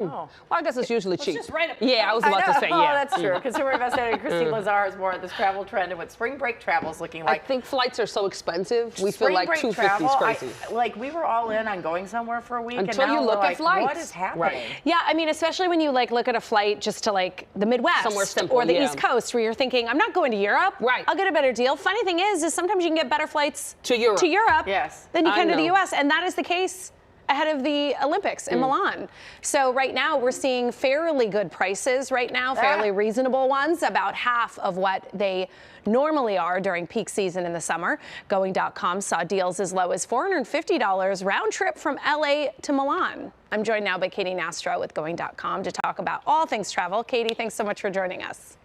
Oh. Well, I guess it's usually cheap. Just right up. Yeah, I was about to say, yeah. Oh, that's true. Consumer investigator Christine Lazar is more of this travel trend and what spring break travel is looking like. I think flights are so expensive. We feel Spring like break 250 is crazy. like we were all in on going somewhere for a week, Until and now you look we're at like, flights. what is happening? Right. Yeah, I mean, especially when you look at a flight just to the Midwest Somewhere simple, or the yeah. East Coast, where you're thinking, I'm not going to Europe. Right. I'll get a better deal. Funny thing is sometimes you can get better flights To Europe. Yes. than you can to the know. U.S., and that is the case ahead of the Olympics in Milan. So right now we're seeing fairly good prices right now, fairly reasonable ones, about half of what they normally are during peak season in the summer. Going.com saw deals as low as $450 round trip from LA to Milan. I'm joined now by Katy Nastro with Going.com to talk about all things travel. Katy, thanks so much for joining us.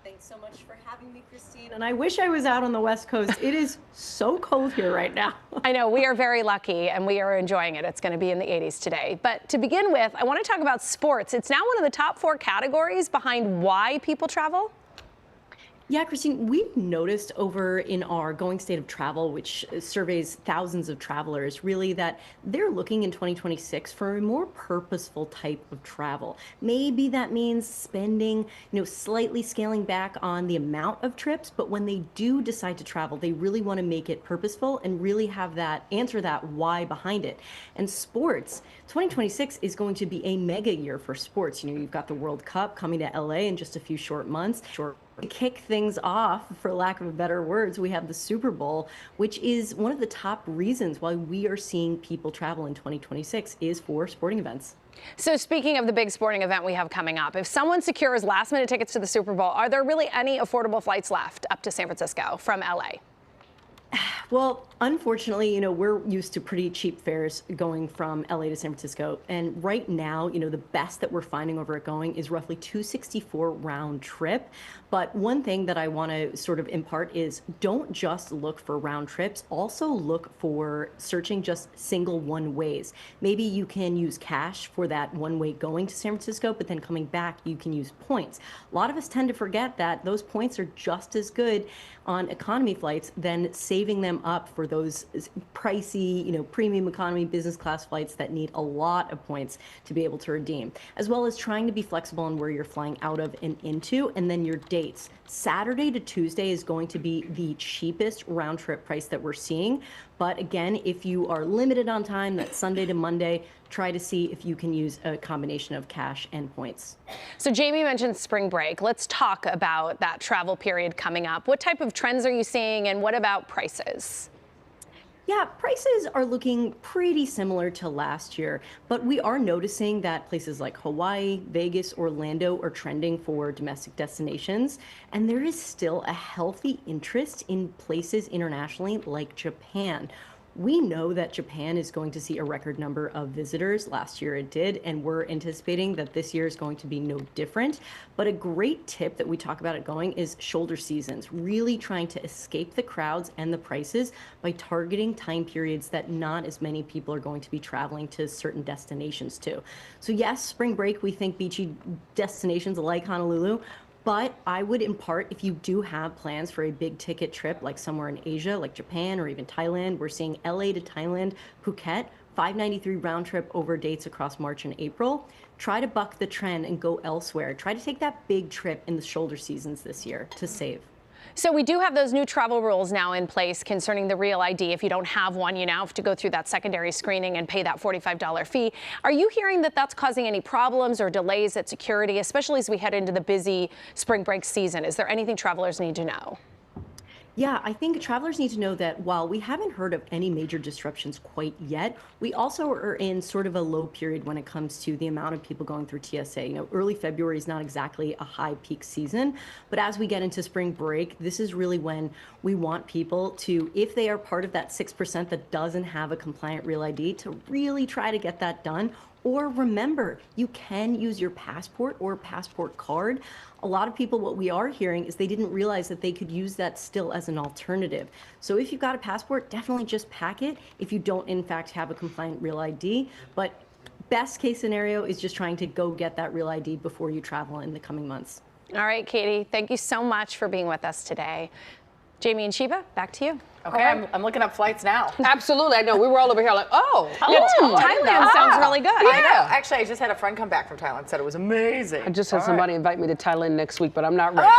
Thanks so much for having me, Christine. And I wish I was out on the West Coast. It is so cold here right now. I know, we are very lucky and we are enjoying it. It's going to be in the 80s today. But to begin with, I want to talk about sports. It's now one of the top 4 categories behind why people travel. Yeah, Christine, we've noticed over in our Going State of Travel, which surveys thousands of travelers, really that they're looking in 2026 for a more purposeful type of travel. Maybe that means spending, slightly scaling back on the amount of trips, but when they do decide to travel, they really want to make it purposeful and really have that answer that why behind it. And sports, 2026 is going to be a mega year for sports. You've got the World Cup coming to LA in just a few short months. To kick things off, for lack of better words, we have the Super Bowl, which is one of the top reasons why we are seeing people travel in 2026 is for sporting events. So speaking of the big sporting event we have coming up, if someone secures last-minute tickets to the Super Bowl, are there really any affordable flights left up to San Francisco from LA? Well, unfortunately, we're used to pretty cheap fares going from LA to San Francisco. And right now, the best that we're finding over at Going is roughly $264 round trip. But one thing that I want to sort of impart is don't just look for round trips. Also look for searching just single one-ways. Maybe you can use cash for that one-way going to San Francisco, but then coming back, you can use points. A lot of us tend to forget that those points are just as good on economy flights than saving them up for those pricey, premium economy business class flights that need a lot of points to be able to redeem, as well as trying to be flexible on where you're flying out of and into, and then your dates. Saturday to Tuesday is going to be the cheapest round trip price that we're seeing. But again, if you are limited on time, that's Sunday to Monday, try to see if you can use a combination of cash and points. So Jamie mentioned spring break. Let's talk about that travel period coming up. What type of trends are you seeing, and what about prices? Yeah, prices are looking pretty similar to last year, but we are noticing that places like Hawaii, Vegas, Orlando are trending for domestic destinations, and there is still a healthy interest in places internationally like Japan. We know that Japan is going to see a record number of visitors. Last year it did, and we're anticipating that this year is going to be no different. But a great tip that we talk about at Going is shoulder seasons, really trying to escape the crowds and the prices by targeting time periods that not as many people are going to be traveling to certain destinations to. So yes, spring break, we think beachy destinations like Honolulu, but I would impart, if you do have plans for a big ticket trip, like somewhere in Asia, like Japan or even Thailand, we're seeing LA to Thailand, Phuket, $593 round trip over dates across March and April. Try to buck the trend and go elsewhere. Try to take that big trip in the shoulder seasons this year to save. So we do have those new travel rules now in place concerning the Real ID. If you don't have one, you now have to go through that secondary screening and pay that $45 fee. Are you hearing that that's causing any problems or delays at security, especially as we head into the busy spring break season? Is there anything travelers need to know? Yeah, I think travelers need to know that while we haven't heard of any major disruptions quite yet, we also are in sort of a low period when it comes to the amount of people going through TSA. Early February is not exactly a high peak season, but as we get into spring break, this is really when we want people to, if they are part of that 6% that doesn't have a compliant Real ID, to really try to get that done. Or remember, you can use your passport or passport card. A lot of people, what we are hearing is they didn't realize that they could use that still as an alternative. So if you've got a passport, definitely just pack it if you don't in fact have a compliant Real ID. But best case scenario is just trying to go get that Real ID before you travel in the coming months. All right, Katy, thank you so much for being with us today. Jamie and Sheba, back to you. Okay, I'm looking up flights now. Absolutely, I know. We were all over here like, oh. Thailand sounds really good. I know. Actually, I just had a friend come back from Thailand, said it was amazing. I just had All somebody invite me to Thailand next week, but I'm not ready.